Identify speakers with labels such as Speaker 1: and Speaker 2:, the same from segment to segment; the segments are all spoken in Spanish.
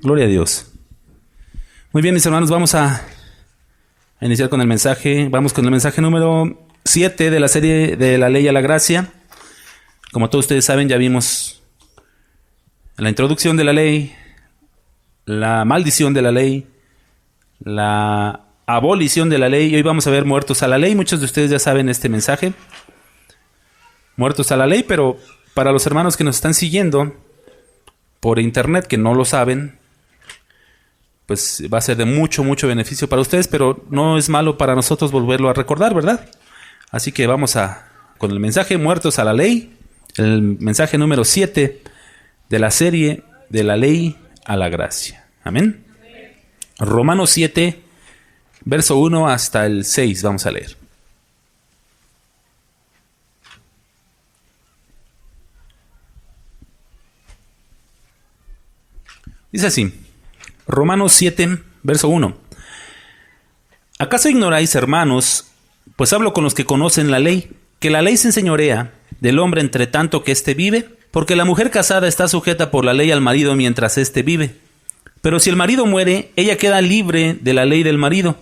Speaker 1: Gloria a Dios. Muy bien, mis hermanos, vamos a iniciar con el mensaje. Vamos con el mensaje número 7 de la serie de la ley a la gracia. Como todos ustedes saben, ya vimos la introducción de la ley, la maldición de la ley, la abolición de la ley. Y hoy vamos a ver muertos a la ley. Muchos de ustedes ya saben este mensaje. Muertos a la ley, pero para los hermanos que nos están siguiendo por internet, que no lo saben, pues va a ser de mucho beneficio para ustedes, pero no es malo para nosotros volverlo a recordar, ¿verdad? Así que vamos con el mensaje Muertos a la Ley, el mensaje número 7 de la serie de la ley a la gracia. Amén. Romanos 7, verso 1 hasta el 6, vamos a leer. Dice así, Romanos 7, verso 1. ¿Acaso ignoráis, hermanos, pues hablo con los que conocen la ley, que la ley se enseñorea del hombre entre tanto que éste vive? Porque la mujer casada está sujeta por la ley al marido mientras éste vive. Pero si el marido muere, ella queda libre de la ley del marido.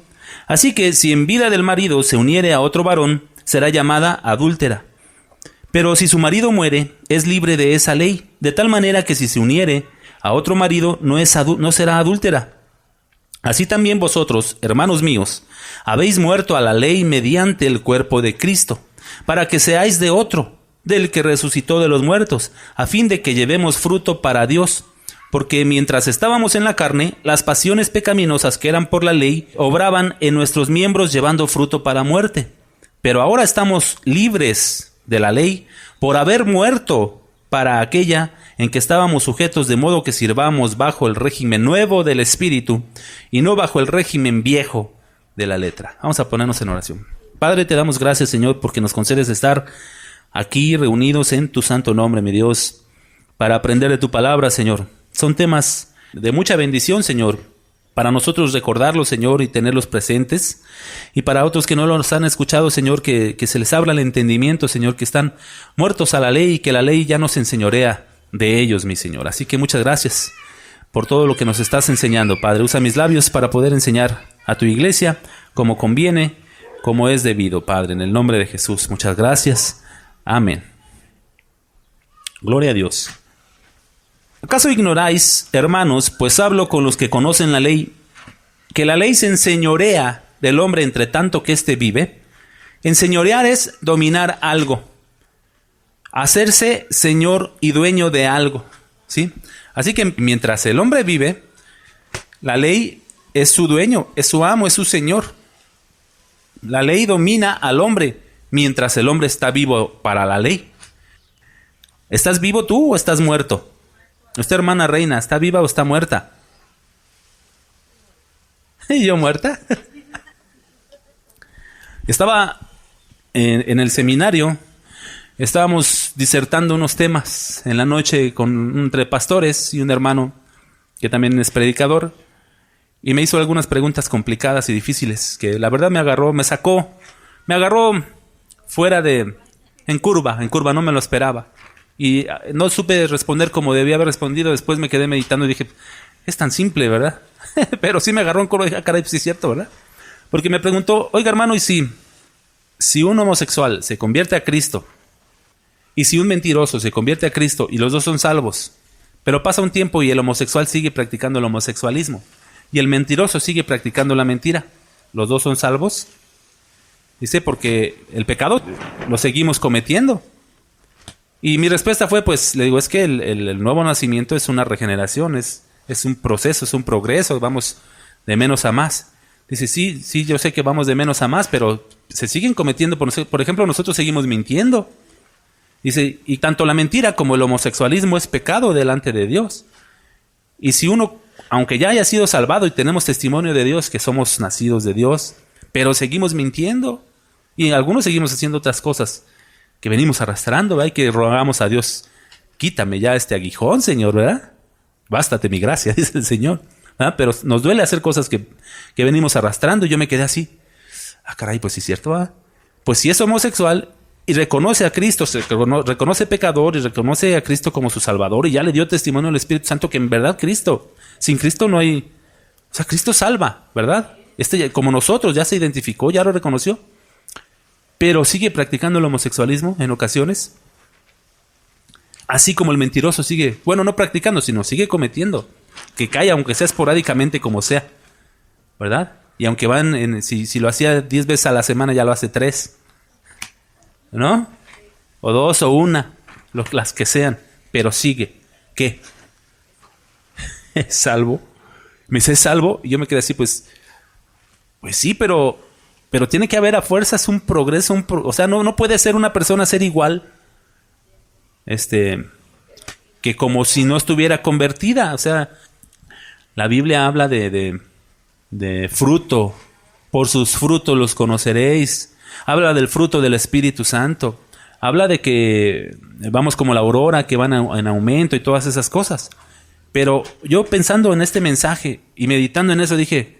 Speaker 1: Así que si en vida del marido se uniere a otro varón, será llamada adúltera. Pero si su marido muere, es libre de esa ley, de tal manera que si se uniere a otro marido, no será adúltera. Así también vosotros, hermanos míos, habéis muerto a la ley mediante el cuerpo de Cristo, para que seáis de otro, del que resucitó de los muertos, a fin de que llevemos fruto para Dios. Porque mientras estábamos en la carne, las pasiones pecaminosas que eran por la ley obraban en nuestros miembros llevando fruto para muerte. Pero ahora estamos libres de la ley por haber muerto para aquella en que estábamos sujetos, de modo que sirvamos bajo el régimen nuevo del Espíritu y no bajo el régimen viejo de la letra. Vamos a ponernos en oración. Padre, te damos gracias, Señor, porque nos concedes estar aquí reunidos en tu santo nombre, mi Dios, para aprender de tu palabra, Señor. Son temas de mucha bendición, Señor, para nosotros recordarlos, Señor, y tenerlos presentes, y para otros que no los han escuchado, Señor, que se les abra el entendimiento, Señor, que están muertos a la ley y que la ley ya nos enseñorea de ellos, mi Señor. Así que muchas gracias por todo lo que nos estás enseñando, Padre. Usa mis labios para poder enseñar a tu iglesia como conviene, como es debido, Padre, en el nombre de Jesús. Muchas gracias. Amén. Gloria a Dios. ¿Acaso ignoráis, hermanos, pues hablo con los que conocen la ley, que la ley se enseñorea del hombre entre tanto que éste vive? Enseñorear es dominar algo, hacerse señor y dueño de algo, ¿sí? Así que mientras el hombre vive, la ley es su dueño, es su amo, es su señor. La ley domina al hombre mientras el hombre está vivo para la ley. ¿Estás vivo tú o estás muerto? Nuestra hermana Reina, ¿está viva o está muerta? ¿Y yo muerta? Estaba en el seminario. Estábamos disertando unos temas en la noche entre pastores y un hermano que también es predicador, y me hizo algunas preguntas complicadas y difíciles que la verdad me agarró fuera en curva, no me lo esperaba y no supe responder como debía haber respondido. Después me quedé meditando y dije, es tan simple, ¿verdad? Pero sí me agarró en curva y dije, caray, pues sí es cierto, ¿verdad? Porque me preguntó, oiga hermano, ¿y si un homosexual se convierte a Cristo, y si un mentiroso se convierte a Cristo y los dos son salvos, pero pasa un tiempo y el homosexual sigue practicando el homosexualismo y el mentiroso sigue practicando la mentira, ¿los dos son salvos? Dice, porque el pecado lo seguimos cometiendo. Y mi respuesta fue, pues, le digo, es que el nuevo nacimiento es una regeneración, es un proceso, es un progreso, vamos de menos a más. Dice, sí, yo sé que vamos de menos a más, pero se siguen cometiendo, por ejemplo, nosotros seguimos mintiendo. Dice, y tanto la mentira como el homosexualismo es pecado delante de Dios. Y si uno, aunque ya haya sido salvado y tenemos testimonio de Dios que somos nacidos de Dios, pero seguimos mintiendo, y algunos seguimos haciendo otras cosas que venimos arrastrando, ¿verdad? Y que rogamos a Dios, quítame ya este aguijón, Señor, ¿verdad? Bástate mi gracia, dice el Señor, ¿verdad? Pero nos duele hacer cosas que venimos arrastrando. Y yo me quedé así, caray, pues sí es cierto, ¿verdad? Pues si es homosexual y reconoce a Cristo, reconoce pecador y reconoce a Cristo como su Salvador y ya le dio testimonio al Espíritu Santo que en verdad sin Cristo no hay, o sea, Cristo salva, ¿verdad? Como nosotros ya se identificó, ya lo reconoció, pero sigue practicando el homosexualismo en ocasiones, así como el mentiroso sigue, bueno, no practicando, sino sigue cometiendo, que cae aunque sea esporádicamente como sea, ¿verdad? Y aunque si lo hacía 10 veces a la semana, ya lo hace 3, ¿no? O 2 o 1, las que sean, pero sigue. ¿Qué? ¿Es salvo? Me dice, ¿es salvo? Y yo me quedé así, pues sí, pero tiene que haber a fuerzas un progreso, o sea, no puede ser una persona ser igual, que como si no estuviera convertida. O sea, la Biblia habla de fruto, por sus frutos los conoceréis. Habla del fruto del Espíritu Santo. Habla de que vamos como la aurora, que van en aumento y todas esas cosas. Pero yo pensando en este mensaje y meditando en eso dije,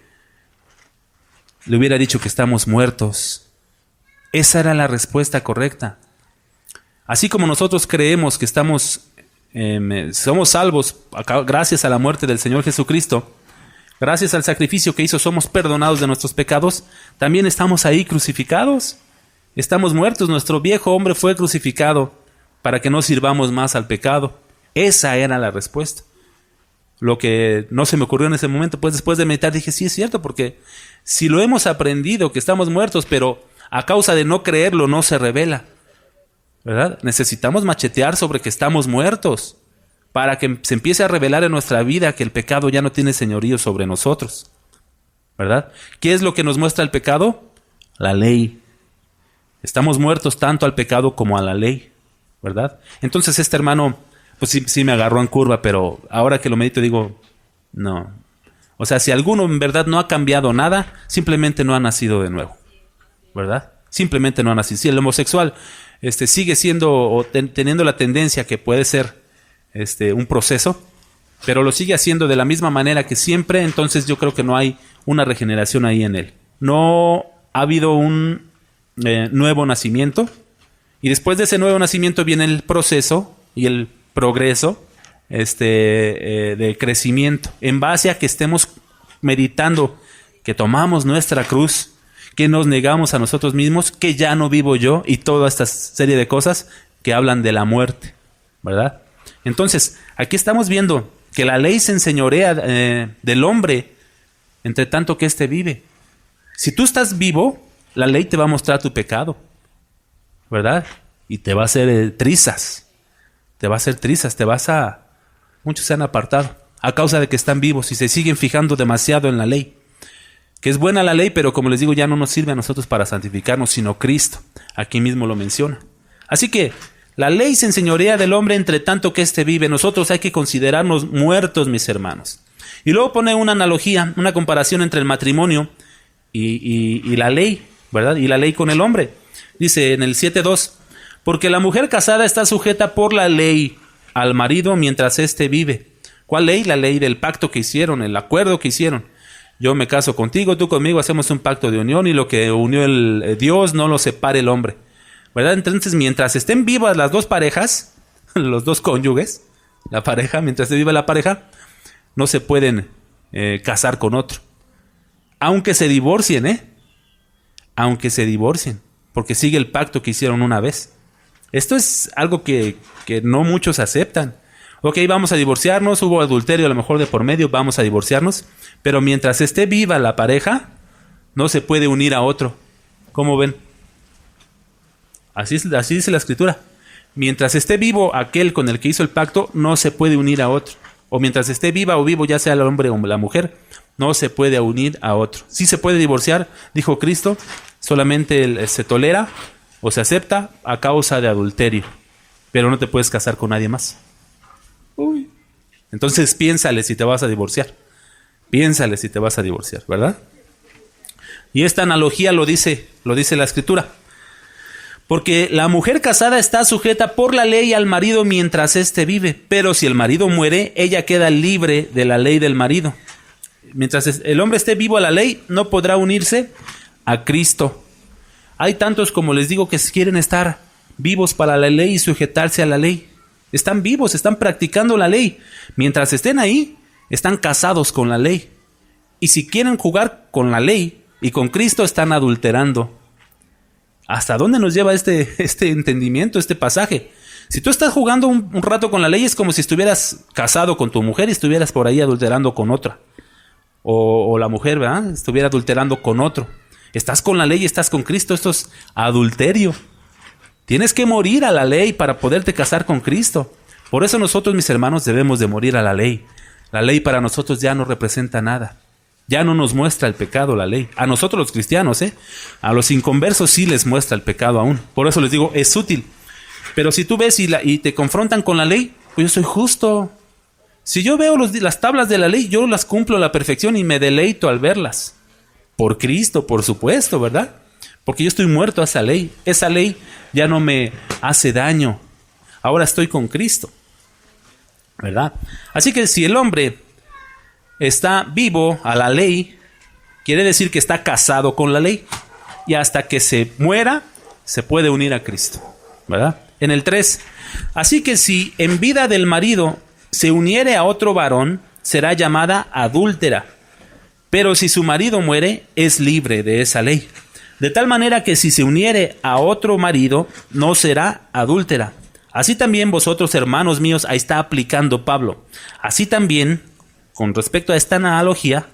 Speaker 1: le hubiera dicho que estamos muertos. Esa era la respuesta correcta. Así como nosotros creemos que somos salvos gracias a la muerte del Señor Jesucristo, gracias al sacrificio que hizo, somos perdonados de nuestros pecados, también estamos ahí crucificados. Estamos muertos, nuestro viejo hombre fue crucificado para que no sirvamos más al pecado. Esa era la respuesta. Lo que no se me ocurrió en ese momento, pues después de meditar dije, sí es cierto, porque si lo hemos aprendido que estamos muertos, pero a causa de no creerlo no se revela, ¿verdad? Necesitamos machetear sobre que estamos muertos para que se empiece a revelar en nuestra vida que el pecado ya no tiene señorío sobre nosotros, ¿verdad? ¿Qué es lo que nos muestra el pecado? La ley. Estamos muertos tanto al pecado como a la ley, ¿verdad? Entonces este hermano, pues sí me agarró en curva, pero ahora que lo medito digo, no. O sea, si alguno en verdad no ha cambiado nada, simplemente no ha nacido de nuevo, ¿verdad? Simplemente no ha nacido. Si el homosexual sigue siendo o teniendo la tendencia que puede ser un proceso, pero lo sigue haciendo de la misma manera que siempre, entonces yo creo que no hay una regeneración ahí en él. No ha habido un nuevo nacimiento, y después de ese nuevo nacimiento viene el proceso y el progreso de crecimiento, en base a que estemos meditando, que tomamos nuestra cruz, que nos negamos a nosotros mismos, que ya no vivo yo, y toda esta serie de cosas que hablan de la muerte, ¿verdad? Entonces, aquí estamos viendo que la ley se enseñorea del hombre, entre tanto que éste vive. Si tú estás vivo, la ley te va a mostrar tu pecado, ¿verdad? Y te va a hacer trizas. Muchos se han apartado a causa de que están vivos y se siguen fijando demasiado en la ley. Que es buena la ley, pero como les digo, ya no nos sirve a nosotros para santificarnos, sino Cristo. Aquí mismo lo menciona. Así que la ley se enseñorea del hombre entre tanto que éste vive. Nosotros hay que considerarnos muertos, mis hermanos. Y luego pone una analogía, una comparación entre el matrimonio y la ley, ¿verdad? Y la ley con el hombre. Dice en el 7.2, porque la mujer casada está sujeta por la ley al marido mientras éste vive. ¿Cuál ley? La ley del pacto que hicieron, el acuerdo que hicieron. Yo me caso contigo, tú conmigo, hacemos un pacto de unión y lo que unió el Dios no lo separe el hombre, ¿verdad? Entonces, mientras estén vivas las dos parejas, los dos cónyuges, la pareja, mientras esté viva la pareja, no se pueden casar con otro. Aunque se divorcien, aunque se divorcien, porque sigue el pacto que hicieron una vez. Esto es algo que no muchos aceptan. Ok, vamos a divorciarnos, hubo adulterio a lo mejor de por medio, vamos a divorciarnos, pero mientras esté viva la pareja, no se puede unir a otro. ¿Cómo ven? Así dice la Escritura. Mientras esté vivo aquel con el que hizo el pacto, no se puede unir a otro. O mientras esté viva o vivo, ya sea el hombre o la mujer, no se puede unir a otro. Sí se puede divorciar, dijo Cristo, solamente se tolera o se acepta a causa de adulterio, pero no te puedes casar con nadie más. Uy. Entonces piénsale si te vas a divorciar. Piénsale si te vas a divorciar, ¿verdad? Y esta analogía lo dice la Escritura. Porque la mujer casada está sujeta por la ley al marido mientras éste vive, pero si el marido muere, ella queda libre de la ley del marido. Mientras el hombre esté vivo a la ley, no podrá unirse a Cristo. Hay tantos, como les digo, que quieren estar vivos para la ley y sujetarse a la ley. Están vivos, están practicando la ley. Mientras estén ahí, están casados con la ley. Y si quieren jugar con la ley y con Cristo, están adulterando. ¿Hasta dónde nos lleva este entendimiento, este pasaje? Si tú estás jugando un rato con la ley, es como si estuvieras casado con tu mujer y estuvieras por ahí adulterando con otra. O la mujer, ¿verdad?, estuviera adulterando con otro. Estás con la ley y estás con Cristo. Esto es adulterio. Tienes que morir a la ley para poderte casar con Cristo. Por eso nosotros, mis hermanos, debemos de morir a la ley. La ley para nosotros ya no representa nada. Ya no nos muestra el pecado la ley. A nosotros los cristianos, a los inconversos sí les muestra el pecado aún. Por eso les digo, es útil. Pero si tú ves y te confrontan con la ley, pues yo soy justo. Si yo veo las tablas de la ley, yo las cumplo a la perfección y me deleito al verlas. Por Cristo, por supuesto, ¿verdad? Porque yo estoy muerto a esa ley. Esa ley ya no me hace daño. Ahora estoy con Cristo, ¿verdad? Así que si el hombre está vivo a la ley, quiere decir que está casado con la ley. Y hasta que se muera, se puede unir a Cristo, ¿verdad? En el 3, así que si en vida del marido se uniere a otro varón, será llamada adúltera. Pero si su marido muere, es libre de esa ley. De tal manera que si se uniere a otro marido, no será adúltera. Así también vosotros, hermanos míos, ahí está aplicando Pablo. Así también, con respecto a esta analogía,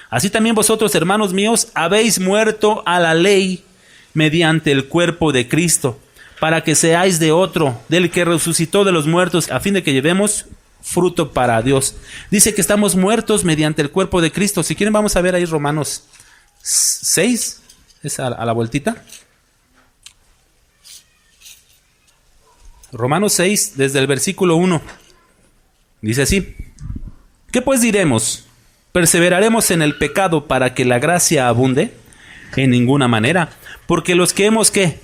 Speaker 1: así también vosotros, hermanos míos, habéis muerto a la ley mediante el cuerpo de Cristo, para que seáis de otro, del que resucitó de los muertos, a fin de que llevemos fruto para Dios. Dice que estamos muertos mediante el cuerpo de Cristo. Si quieren, vamos a ver ahí Romanos 6, es a la vueltita. Romanos 6, desde el versículo 1. Dice así: ¿qué pues diremos? ¿Perseveraremos en el pecado para que la gracia abunde? En ninguna manera. Porque los que hemos, ¿qué?,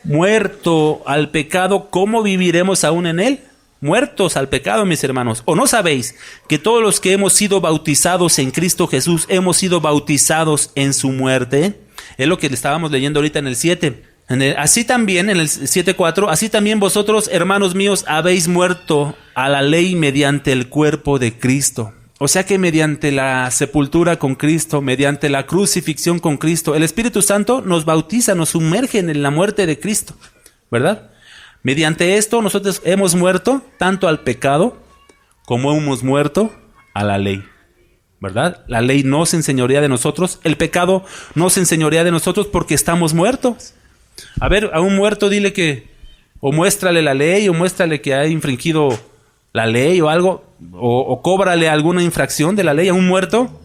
Speaker 1: muerto al pecado, ¿cómo viviremos aún en él? Muertos al pecado, mis hermanos. ¿O no sabéis que todos los que hemos sido bautizados en Cristo Jesús hemos sido bautizados en su muerte? Es lo que le estábamos leyendo ahorita en el 7. Así también, en el 7:4, así también vosotros, hermanos míos, habéis muerto a la ley mediante el cuerpo de Cristo. O sea que mediante la sepultura con Cristo, mediante la crucifixión con Cristo, el Espíritu Santo nos bautiza, nos sumerge en la muerte de Cristo, ¿verdad? Mediante esto nosotros hemos muerto tanto al pecado como hemos muerto a la ley, ¿verdad? La ley no se enseñorea de nosotros, el pecado no se enseñorea de nosotros porque estamos muertos. A ver, a un muerto dile o muéstrale la ley, o muéstrale que ha infringido la ley o algo, o cóbrale alguna infracción de la ley a un muerto.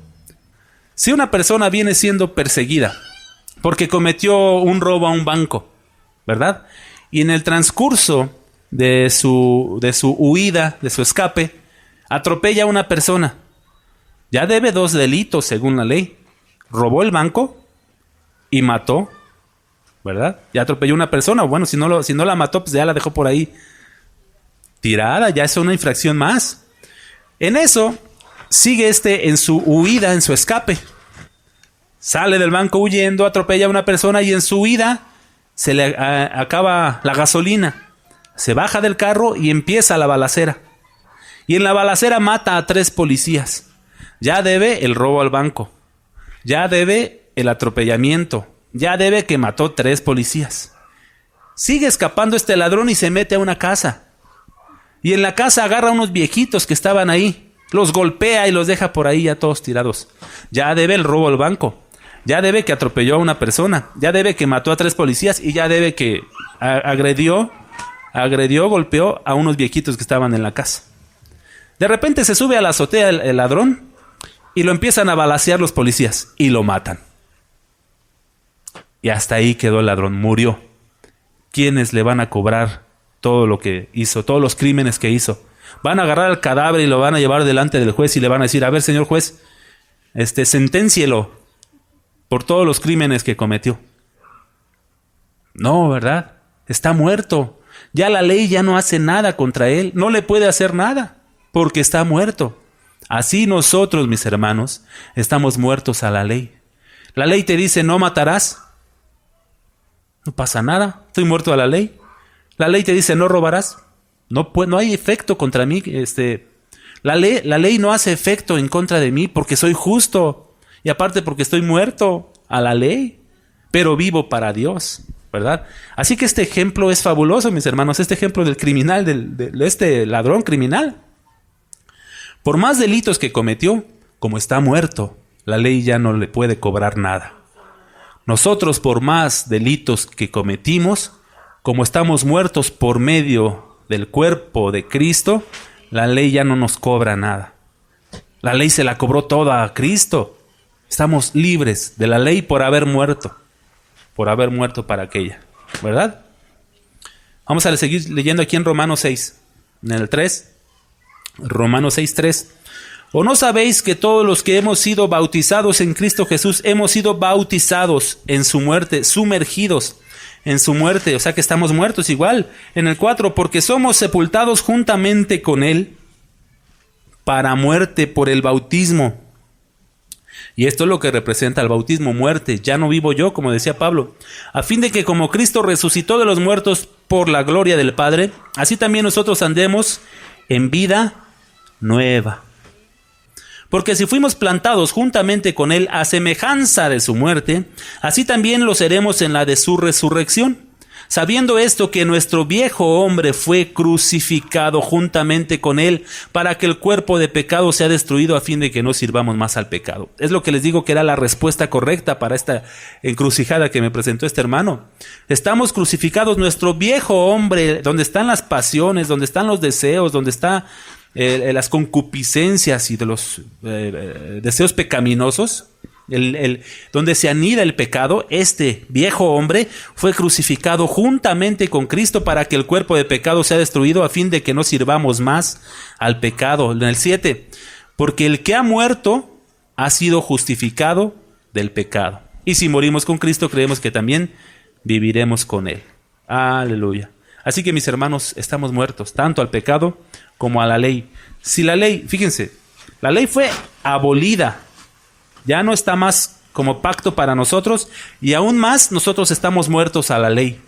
Speaker 1: Si una persona viene siendo perseguida porque cometió un robo a un banco, ¿verdad?, y en el transcurso de su huida, de su escape, atropella a una persona, ya debe 2 delitos según la ley. Robó el banco y mató, ¿verdad? Ya atropelló a una persona. Bueno, si no la mató, pues ya la dejó por ahí tirada, ya es una infracción más. En eso, sigue en su huida, en su escape. Sale del banco huyendo, atropella a una persona y en su huida se le acaba la gasolina. Se baja del carro y empieza la balacera. Y en la balacera mata a 3 policías. Ya debe el robo al banco. Ya debe el atropellamiento. Ya debe que mató 3 policías. Sigue escapando este ladrón y se mete a una casa. Y en la casa agarra a unos viejitos que estaban ahí. Los golpea y los deja por ahí ya todos tirados. Ya debe el robo al banco. Ya debe que atropelló a una persona. Ya debe que mató a 3 policías. Y ya debe que agredió, golpeó a unos viejitos que estaban en la casa. De repente se sube a la azotea el ladrón y lo empiezan a balacear los policías y lo matan. Y hasta ahí quedó el ladrón, murió. ¿Quiénes le van a cobrar todo lo que hizo, todos los crímenes que hizo? Van a agarrar al cadáver y lo van a llevar delante del juez y le van a decir: a ver, señor juez, senténcielo por todos los crímenes que cometió. No, ¿verdad? Está muerto. Ya la ley ya no hace nada contra él. No le puede hacer nada porque está muerto. Así nosotros, mis hermanos, estamos muertos a la ley. La ley te dice: no matarás. No pasa nada. Estoy muerto a la ley. La ley te dice no robarás. No hay efecto contra mí. La ley no hace efecto en contra de mí porque soy justo. Y aparte porque estoy muerto a la ley, pero vivo para Dios, ¿verdad? Así que este ejemplo es fabuloso, mis hermanos. Este ejemplo del criminal, de este ladrón criminal. Por más delitos que cometió, como está muerto, la ley ya no le puede cobrar nada. Nosotros, por más delitos que cometimos, como estamos muertos por medio del cuerpo de Cristo, la ley ya no nos cobra nada. La ley se la cobró toda a Cristo. Estamos libres de la ley por haber muerto para aquella, ¿verdad? Vamos a seguir leyendo aquí en Romanos 6, en el 3. Romanos 6:3. ¿O no sabéis que todos los que hemos sido bautizados en Cristo Jesús hemos sido bautizados en su muerte, sumergidos en su muerte? O sea que estamos muertos igual. En el 4, porque somos sepultados juntamente con Él para muerte por el bautismo. Y esto es lo que representa el bautismo, muerte. Ya no vivo yo, como decía Pablo, a fin de que como Cristo resucitó de los muertos por la gloria del Padre, así también nosotros andemos en vida nueva. Porque si fuimos plantados juntamente con Él a semejanza de su muerte, así también lo seremos en la de su resurrección. Sabiendo esto, que nuestro viejo hombre fue crucificado juntamente con Él para que el cuerpo de pecado sea destruido a fin de que no sirvamos más al pecado. Es lo que les digo que era la respuesta correcta para esta encrucijada que me presentó este hermano. Estamos crucificados, nuestro viejo hombre, donde están las pasiones, donde están los deseos, donde está las concupiscencias y de los deseos pecaminosos, donde se anida el pecado. Este viejo hombre fue crucificado juntamente con Cristo para que el cuerpo de pecado sea destruido a fin de que no sirvamos más al pecado. En el 7, porque el que ha muerto ha sido justificado del pecado. Y si morimos con Cristo, creemos que también viviremos con Él. Aleluya. Así que mis hermanos, estamos muertos tanto al pecado como a la ley. Si la ley, fíjense, la ley fue abolida, ya no está más como pacto para nosotros, y aún más nosotros estamos muertos a la ley.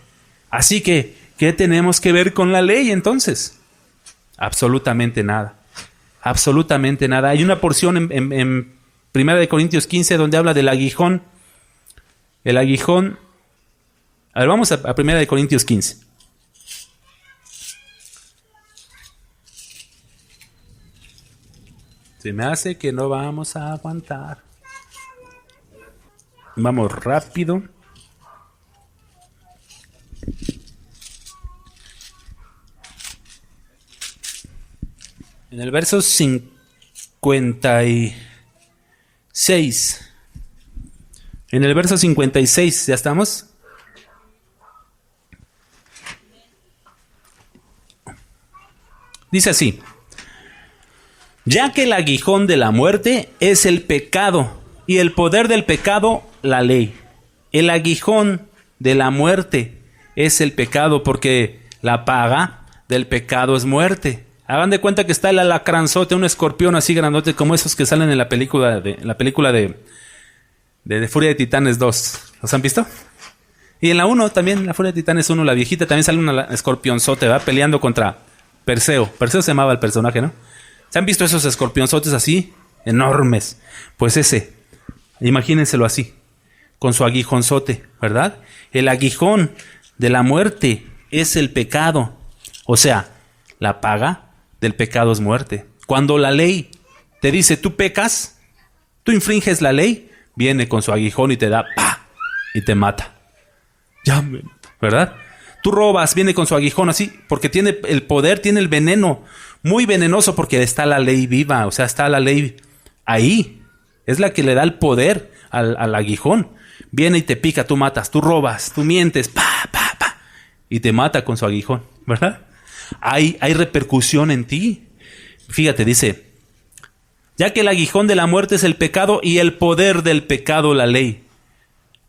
Speaker 1: Así que, ¿qué tenemos que ver con la ley entonces? Absolutamente nada. Absolutamente nada. Hay una porción en 1 Corintios 15 donde habla del aguijón. El aguijón. A ver, vamos a 1 Corintios 15. Se me hace que no vamos a aguantar. Vamos rápido. En el verso 56. En el verso 56, ¿ya estamos? Dice así: ya que el aguijón de la muerte es el pecado, y el poder del pecado, la ley. El aguijón de la muerte es el pecado, porque la paga del pecado es muerte. Hagan de cuenta que está el alacranzote, un escorpión así grandote, como esos que salen en la película de Furia de Titanes 2. ¿Los han visto? Y en la 1 también, la Furia de Titanes 1, la viejita, también sale un escorpionzote, ¿verdad? Peleando contra Perseo. Perseo se llamaba el personaje, ¿no? ¿Se han visto esos escorpionzotes así? Enormes. Pues ese, imagínenselo así, con su aguijonzote, ¿verdad? El aguijón de la muerte es el pecado. O sea, la paga del pecado es muerte. Cuando la ley te dice, tú pecas, tú infringes la ley, viene con su aguijón y te da, ¡pah!, y te mata. Ya, ¿verdad? Tú robas, viene con su aguijón así, porque tiene el poder, tiene el veneno, muy venenoso, porque está la ley viva, o sea, está la ley ahí. Es la que le da el poder al aguijón. Viene y te pica, tú matas, tú robas, tú mientes, ¡pa, pa, pa!, y te mata con su aguijón, ¿verdad? Hay repercusión en ti. Fíjate, dice, ya que el aguijón de la muerte es el pecado y el poder del pecado la ley.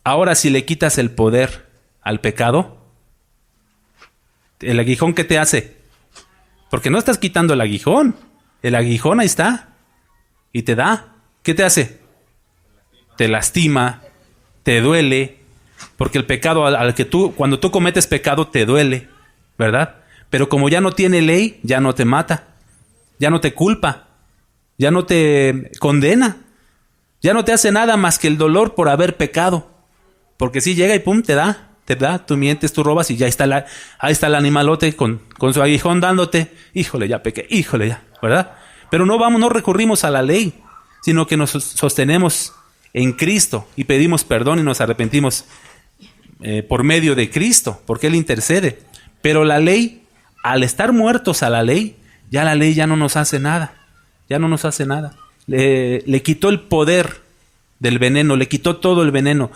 Speaker 1: Ahora, si le quitas el poder al pecado, ¿el aguijón qué te hace? Porque no estás quitando el aguijón ahí está y te da. ¿Qué te hace? Te lastima, te duele, porque el pecado al que cuando tú cometes pecado te duele, ¿verdad? Pero como ya no tiene ley, ya no te mata, ya no te culpa, ya no te condena, ya no te hace nada más que el dolor por haber pecado. Porque si llega y pum, te da, tú mientes, tú robas y ya está ahí está el animalote con su aguijón dándote, híjole, ya pequé, híjole, ya, ¿verdad? Pero no recurrimos a la ley, sino que nos sostenemos en Cristo y pedimos perdón y nos arrepentimos por medio de Cristo, porque Él intercede. Pero la ley, al estar muertos a la ley ya no nos hace nada, ya no nos hace nada. Le quitó el poder del veneno, le quitó todo el veneno.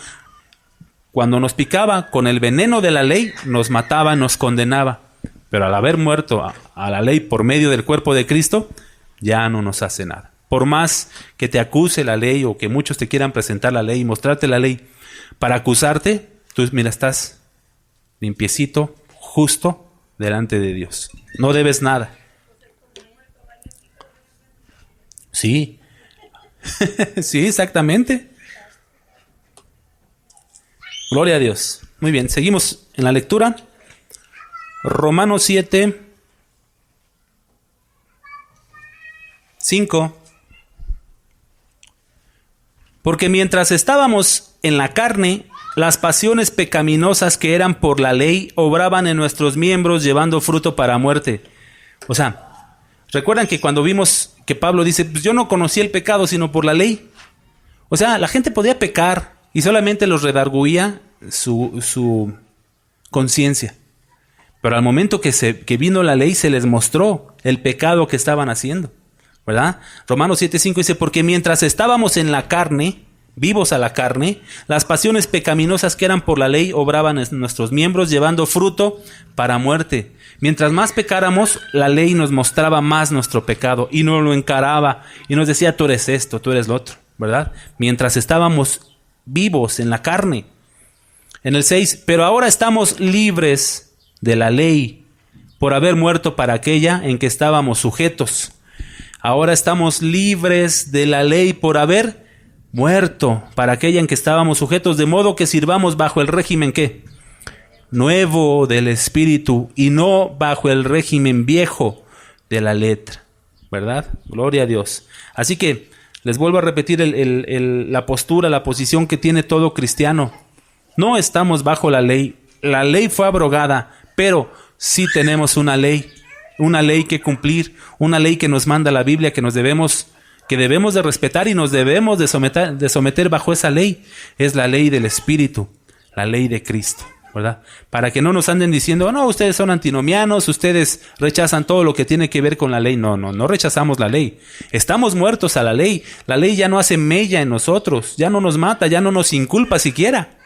Speaker 1: Cuando nos picaba con el veneno de la ley, nos mataba, nos condenaba. Pero al haber muerto a la ley por medio del cuerpo de Cristo, ya no nos hace nada. Por más que te acuse la ley o que muchos te quieran presentar la ley y mostrarte la ley para acusarte, tú mira, estás limpiecito, justo delante de Dios. No debes nada. Sí. Sí, exactamente. Gloria a Dios. Muy bien, seguimos en la lectura. Romanos 7, 5. Porque mientras estábamos en la carne, las pasiones pecaminosas que eran por la ley obraban en nuestros miembros llevando fruto para muerte. O sea, recuerdan que cuando vimos que Pablo dice, pues yo no conocí el pecado sino por la ley. O sea, la gente podía pecar y solamente los redarguía su conciencia. Pero al momento que vino la ley se les mostró el pecado que estaban haciendo, ¿verdad? Romanos 7:5 dice, porque mientras estábamos en la carne, vivos a la carne, las pasiones pecaminosas que eran por la ley obraban en nuestros miembros llevando fruto para muerte. Mientras más pecáramos, la ley nos mostraba más nuestro pecado y nos lo encaraba y nos decía, tú eres esto, tú eres lo otro, ¿verdad? Mientras estábamos vivos en la carne. En el 6, pero ahora estamos libres de la ley por haber muerto para aquella en que estábamos sujetos. Ahora estamos libres de la ley por haber muerto para aquella en que estábamos sujetos, de modo que sirvamos bajo el régimen ¿qué? Nuevo del Espíritu y no bajo el régimen viejo de la letra, ¿verdad? Gloria a Dios. Así que les vuelvo a repetir la postura, la posición que tiene todo cristiano. No estamos bajo la ley. La ley fue abrogada, pero sí tenemos una ley que cumplir, una ley que nos manda la Biblia, que debemos de respetar y nos debemos de someter bajo esa ley. Es la ley del Espíritu, la ley de Cristo, ¿verdad? Para que no nos anden diciendo, no, ustedes son antinomianos, ustedes rechazan todo lo que tiene que ver con la ley. No rechazamos la ley. Estamos muertos a la ley. La ley ya no hace mella en nosotros, ya no nos mata, ya no nos inculpa siquiera.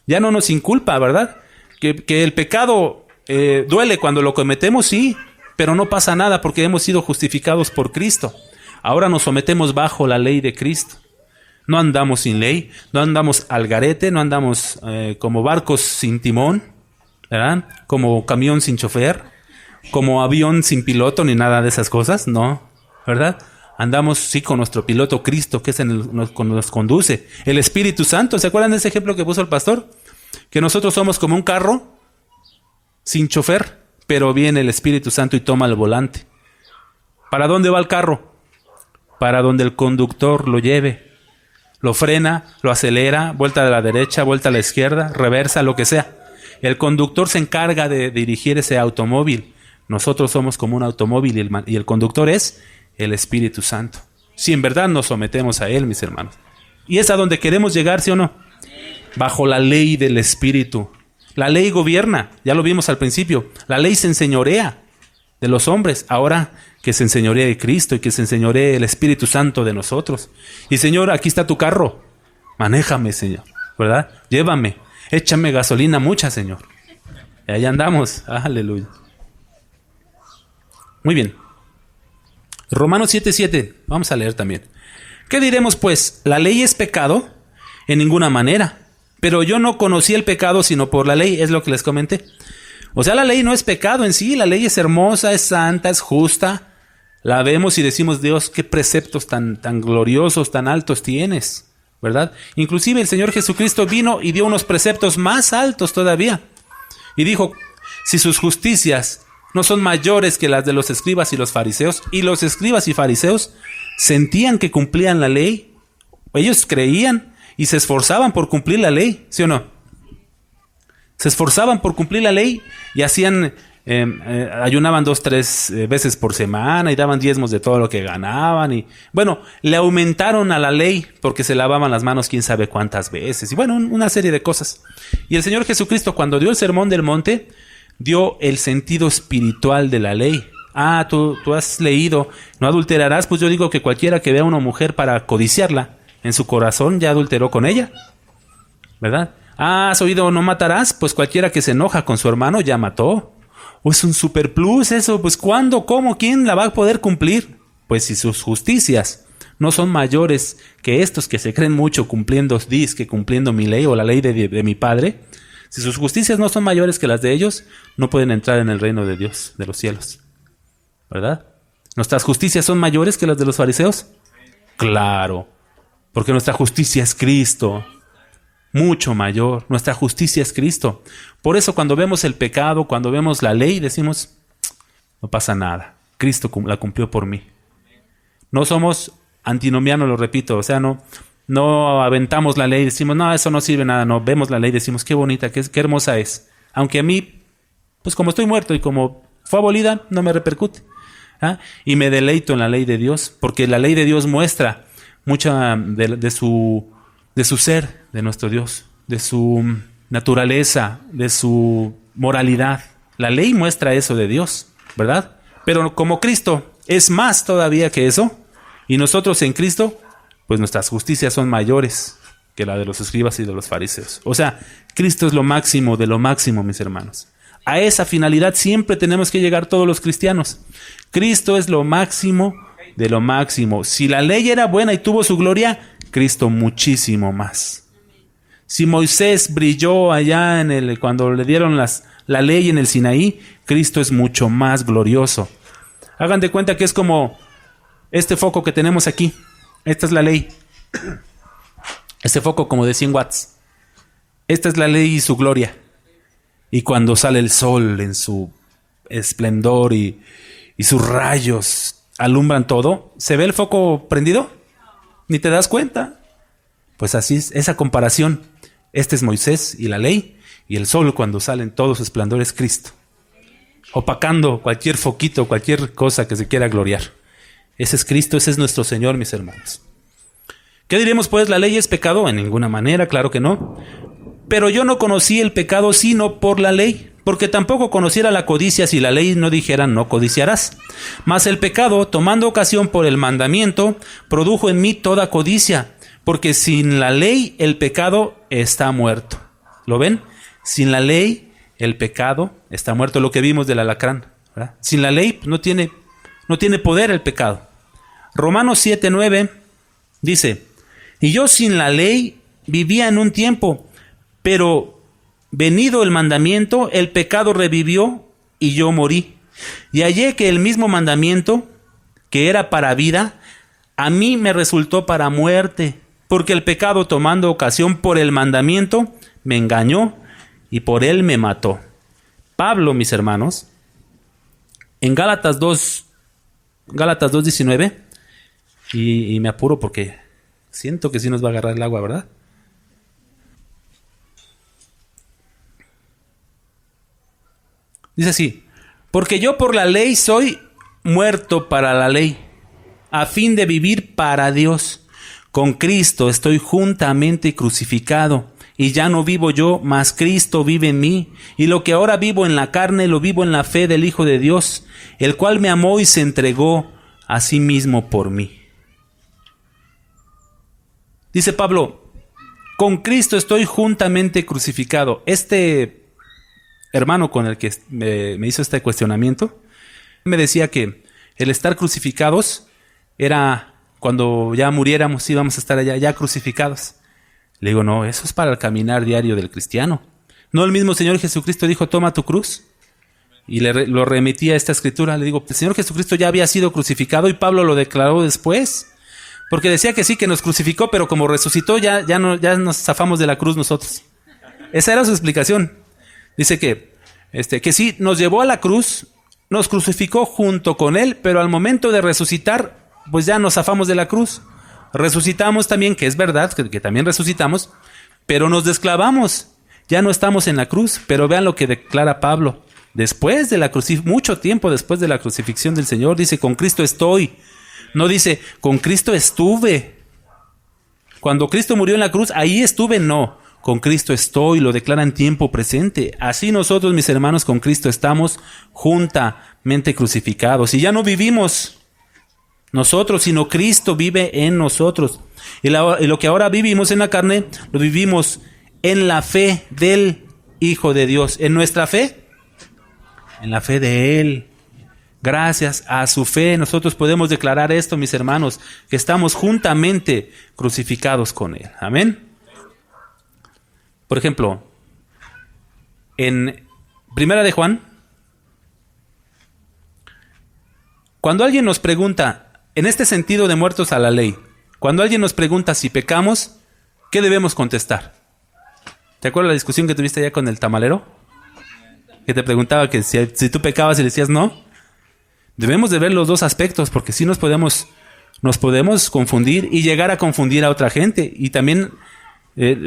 Speaker 1: Ya no nos inculpa, ¿verdad? Que el pecado duele cuando lo cometemos, sí, pero no pasa nada porque hemos sido justificados por Cristo. Ahora nos sometemos bajo la ley de Cristo. No andamos sin ley, no andamos al garete, no andamos como barcos sin timón, ¿verdad? Como camión sin chofer, como avión sin piloto, ni nada de esas cosas, no, ¿verdad? Andamos, sí, con nuestro piloto Cristo, que es nos conduce. El Espíritu Santo, ¿se acuerdan de ese ejemplo que puso el pastor? Que nosotros somos como un carro sin chofer, pero viene el Espíritu Santo y toma el volante. ¿Para dónde va el carro? Para donde el conductor lo lleve. Lo frena, lo acelera, vuelta a la derecha, vuelta a la izquierda, reversa, lo que sea. El conductor se encarga de dirigir ese automóvil. Nosotros somos como un automóvil y el conductor es el Espíritu Santo. Si en verdad nos sometemos a Él, mis hermanos. Y es a donde queremos llegar, ¿sí o no? Bajo la ley del Espíritu. La ley gobierna, ya lo vimos al principio. La ley se enseñorea de los hombres. Ahora que se enseñoree de Cristo y que se enseñoree el Espíritu Santo de nosotros. Y Señor, aquí está tu carro. Manéjame, Señor, ¿verdad? Llévame. Échame gasolina mucha, Señor. Y ahí andamos. Aleluya. Muy bien. Romanos 7:7. Vamos a leer también. ¿Qué diremos pues? ¿La ley es pecado? En ninguna manera. Pero yo no conocí el pecado sino por la ley. Es lo que les comenté. O sea, la ley no es pecado en sí. La ley es hermosa, es santa, es justa. La vemos y decimos, Dios, qué preceptos tan gloriosos, tan altos tienes, ¿verdad? Inclusive el Señor Jesucristo vino y dio unos preceptos más altos todavía. Y dijo, si sus justicias no son mayores que las de los escribas y los fariseos, y los escribas y fariseos sentían que cumplían la ley, ellos creían y se esforzaban por cumplir la ley, ¿sí o no? Se esforzaban por cumplir la ley y hacían, ayunaban 2-3 veces por semana y daban diezmos de todo lo que ganaban. Y bueno, le aumentaron a la ley porque se lavaban las manos quién sabe cuántas veces. Y bueno, una serie de cosas. Y el Señor Jesucristo, cuando dio el Sermón del Monte, dio el sentido espiritual de la ley. Ah, tú has leído, no adulterarás. Pues yo digo que cualquiera que vea a una mujer para codiciarla en su corazón ya adulteró con ella, ¿verdad? Ah, ¿has oído no matarás? Pues cualquiera que se enoja con su hermano ya mató. O es un superplus eso, pues ¿cuándo? ¿Cómo? ¿Quién la va a poder cumplir? Pues si sus justicias no son mayores que estos que se creen mucho cumpliendo mi ley o la ley de mi Padre, si sus justicias no son mayores que las de ellos, no pueden entrar en el reino de Dios, de los cielos, ¿verdad? ¿Nuestras justicias son mayores que las de los fariseos? Claro, porque nuestra justicia es Cristo. Mucho mayor. Nuestra justicia es Cristo. Por eso cuando vemos el pecado, cuando vemos la ley, decimos, no pasa nada. Cristo la cumplió por mí. No somos antinomianos, lo repito. O sea, no aventamos la ley y decimos, no, eso no sirve nada. No, vemos la ley y decimos, qué bonita, qué hermosa es. Aunque a mí, pues como estoy muerto y como fue abolida, no me repercute. ¿Ah? Y me deleito en la ley de Dios, porque la ley de Dios muestra mucha de su ser, de nuestro Dios, de su naturaleza, de su moralidad. La ley muestra eso de Dios, ¿verdad? Pero como Cristo es más todavía que eso, y nosotros en Cristo, pues nuestras justicias son mayores que la de los escribas y de los fariseos. O sea, Cristo es lo máximo de lo máximo, mis hermanos. A esa finalidad siempre tenemos que llegar todos los cristianos. Cristo es lo máximo de lo máximo. Si la ley era buena y tuvo su gloria, Cristo muchísimo más. Si Moisés brilló allá cuando le dieron la ley en el Sinaí, Cristo es mucho más glorioso. Hagan de cuenta que es como este foco que tenemos aquí. Esta es la ley. Este foco como de 100 watts. Esta es la ley y su gloria. Y cuando sale el sol en su esplendor y sus rayos alumbran todo, ¿se ve el foco prendido? ¿Ni te das cuenta? Pues así es, esa comparación. Este es Moisés y la ley, y el sol cuando sale en todo su esplendor es Cristo, opacando cualquier foquito, cualquier cosa que se quiera gloriar. Ese es Cristo, ese es nuestro Señor, mis hermanos. ¿Qué diremos pues? ¿La ley es pecado? En ninguna manera, claro que no. Pero yo no conocí el pecado sino por la ley, porque tampoco conociera la codicia si la ley no dijera no codiciarás. Mas el pecado, tomando ocasión por el mandamiento, produjo en mí toda codicia, porque sin la ley el pecado está muerto. ¿Lo ven? Sin la ley el pecado está muerto, lo que vimos del alacrán, ¿verdad? Sin la ley no tiene poder el pecado. Romanos 7:9 dice, y yo sin la ley vivía en un tiempo, pero venido el mandamiento, el pecado revivió y yo morí. Y hallé que el mismo mandamiento, que era para vida, a mí me resultó para muerte, porque el pecado, tomando ocasión por el mandamiento, me engañó y por él me mató. Pablo, mis hermanos, en Gálatas 2:19, y me apuro porque siento que sí nos va a agarrar el agua, ¿verdad? Dice así, porque yo por la ley soy muerto para la ley, a fin de vivir para Dios. Con Cristo estoy juntamente crucificado, y ya no vivo yo, mas Cristo vive en mí. Y lo que ahora vivo en la carne, lo vivo en la fe del Hijo de Dios, el cual me amó y se entregó a sí mismo por mí. Dice Pablo, con Cristo estoy juntamente crucificado. Este hermano con el que me hizo este cuestionamiento, me decía que el estar crucificados era cuando ya muriéramos, íbamos a estar allá ya crucificados. Le digo, no, eso es para el caminar diario del cristiano. ¿No el mismo Señor Jesucristo dijo, toma tu cruz? Y lo remití a esta escritura. Le digo, el Señor Jesucristo ya había sido crucificado y Pablo lo declaró después. Porque decía que sí, que nos crucificó, pero como resucitó ya nos zafamos de la cruz nosotros. Esa era su explicación. Dice que que sí, nos llevó a la cruz, nos crucificó junto con Él, pero al momento de resucitar, pues ya nos zafamos de la cruz. Resucitamos también, que es verdad, que también resucitamos, pero nos desclavamos. Ya no estamos en la cruz, pero vean lo que declara Pablo. Después de la crucifixión, mucho tiempo después de la crucifixión del Señor, dice, con Cristo estoy. No dice, con Cristo estuve. Cuando Cristo murió en la cruz, ahí estuve, no. Con Cristo estoy, lo declara en tiempo presente. Así nosotros, mis hermanos, con Cristo estamos juntamente crucificados. Y ya no vivimos nosotros, sino Cristo vive en nosotros. Y lo que ahora vivimos en la carne, lo vivimos en la fe del Hijo de Dios. ¿En nuestra fe? En la fe de Él. Gracias a su fe nosotros podemos declarar esto, mis hermanos, que estamos juntamente crucificados con Él. Amén. Por ejemplo, en Primera de Juan, cuando alguien nos pregunta, en este sentido de muertos a la ley, cuando alguien nos pregunta si pecamos, ¿qué debemos contestar? ¿Te acuerdas la discusión que tuviste allá con el tamalero? Que te preguntaba que si tú pecabas y le decías no. Debemos de ver los dos aspectos, porque si nos podemos confundir y llegar a confundir a otra gente. Y también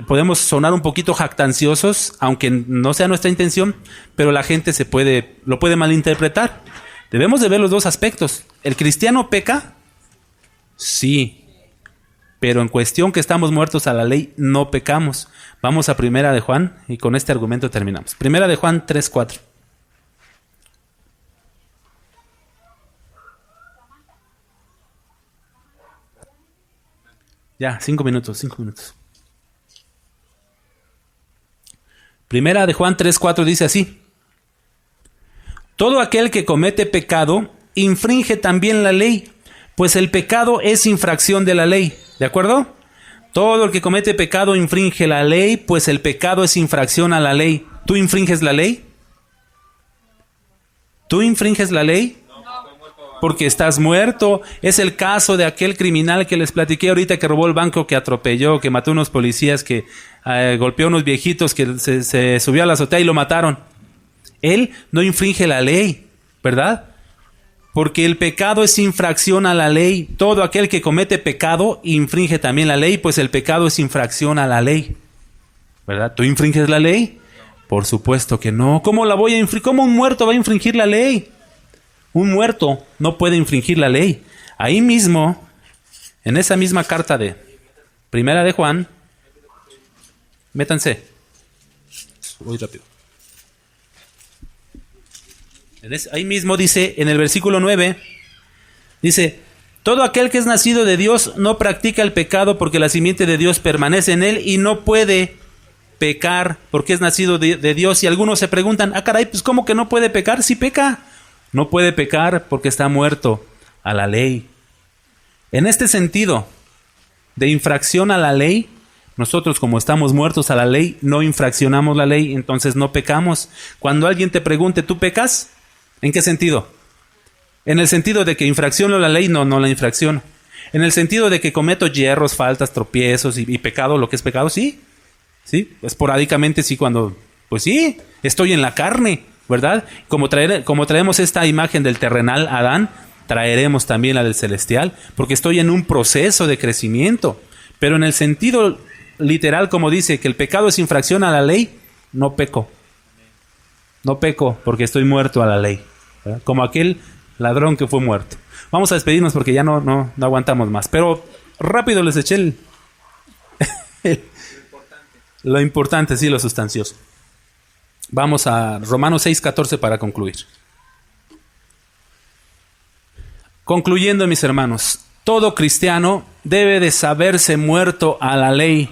Speaker 1: podemos sonar un poquito jactanciosos, aunque no sea nuestra intención, pero la gente lo puede malinterpretar. Debemos de ver los dos aspectos. ¿El cristiano peca? Sí. Pero en cuestión que estamos muertos a la ley, no pecamos. Vamos a Primera de Juan y con este argumento terminamos. Primera de Juan 3:4. Ya, 5 minutos. Primera de Juan 3:4 dice así: todo aquel que comete pecado infringe también la ley, pues el pecado es infracción de la ley. ¿De acuerdo? Todo el que comete pecado infringe la ley, pues el pecado es infracción a la ley. ¿Tú infringes la ley? ¿Tú infringes la ley? Porque estás muerto. Es el caso de aquel criminal que les platiqué ahorita, que robó el banco, que atropelló, que mató a unos policías, que golpeó a unos viejitos, que se subió a la azotea y lo mataron. Él no infringe la ley, ¿verdad? Porque el pecado es infracción a la ley. Todo aquel que comete pecado infringe también la ley, pues el pecado es infracción a la ley, ¿verdad? ¿Tú infringes la ley? Por supuesto que no. ¿Cómo la voy a infringir? ¿Cómo un muerto va a infringir la ley? Un muerto no puede infringir la ley. Ahí mismo, en esa misma carta de Primera de Juan, métanse. Voy rápido. Ahí mismo dice, en el versículo 9, dice, todo aquel que es nacido de Dios no practica el pecado, porque la simiente de Dios permanece en él y no puede pecar porque es nacido de Dios. Y algunos se preguntan, caray, pues ¿cómo que no puede pecar? Sí peca. No puede pecar porque está muerto a la ley. En este sentido de infracción a la ley, nosotros, como estamos muertos a la ley, no infraccionamos la ley, entonces no pecamos. Cuando alguien te pregunte, ¿tú pecas? ¿En qué sentido? En el sentido de que infracciono la ley, no la infracciono. En el sentido de que cometo yerros, faltas, tropiezos y pecado, lo que es pecado, sí. Sí, esporádicamente sí, cuando, pues sí, estoy en la carne, ¿verdad? Como traemos esta imagen del terrenal Adán, traeremos también la del celestial, porque estoy en un proceso de crecimiento. Pero en el sentido literal, como dice que el pecado es infracción a la ley, no peco. No peco porque estoy muerto a la ley, ¿verdad? Como aquel ladrón que fue muerto. Vamos a despedirnos porque ya no aguantamos más. Pero rápido les eché lo importante, sí, lo sustancioso. Vamos a Romanos 6:14 para concluir. Concluyendo, mis hermanos, todo cristiano debe de saberse muerto a la ley,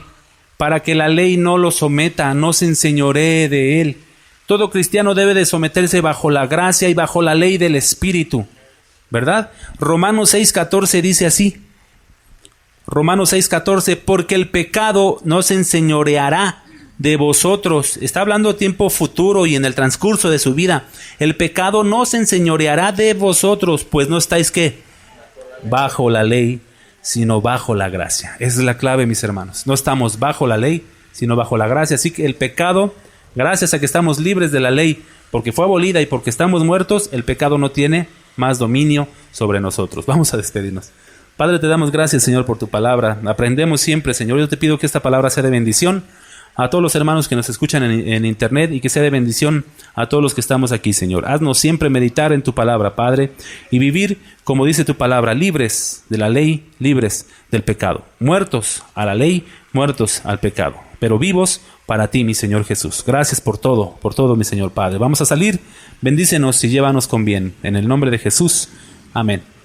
Speaker 1: para que la ley no lo someta, no se enseñoree de él. Todo cristiano debe de someterse bajo la gracia y bajo la ley del Espíritu, ¿verdad? Romanos 6:14 dice así. Romanos 6:14, porque el pecado no se enseñoreará de vosotros. Está hablando tiempo futuro y en el transcurso de su vida. El pecado no se enseñoreará de vosotros, pues no estáis, ¿qué? Bajo la ley, sino bajo la gracia. Esa es la clave, mis hermanos. No estamos bajo la ley, sino bajo la gracia. Así que el pecado, gracias a que estamos libres de la ley, porque fue abolida y porque estamos muertos, el pecado no tiene más dominio sobre nosotros. Vamos a despedirnos. Padre, te damos gracias, Señor, por tu palabra. Aprendemos siempre, Señor. Yo te pido que esta palabra sea de bendición a todos los hermanos que nos escuchan en internet y que sea de bendición a todos los que estamos aquí, Señor. Haznos siempre meditar en tu palabra, Padre, y vivir, como dice tu palabra, libres de la ley, libres del pecado. Muertos a la ley, muertos al pecado, pero vivos para ti, mi Señor Jesús. Gracias por todo, mi Señor Padre. Vamos a salir, bendícenos y llévanos con bien. En el nombre de Jesús. Amén.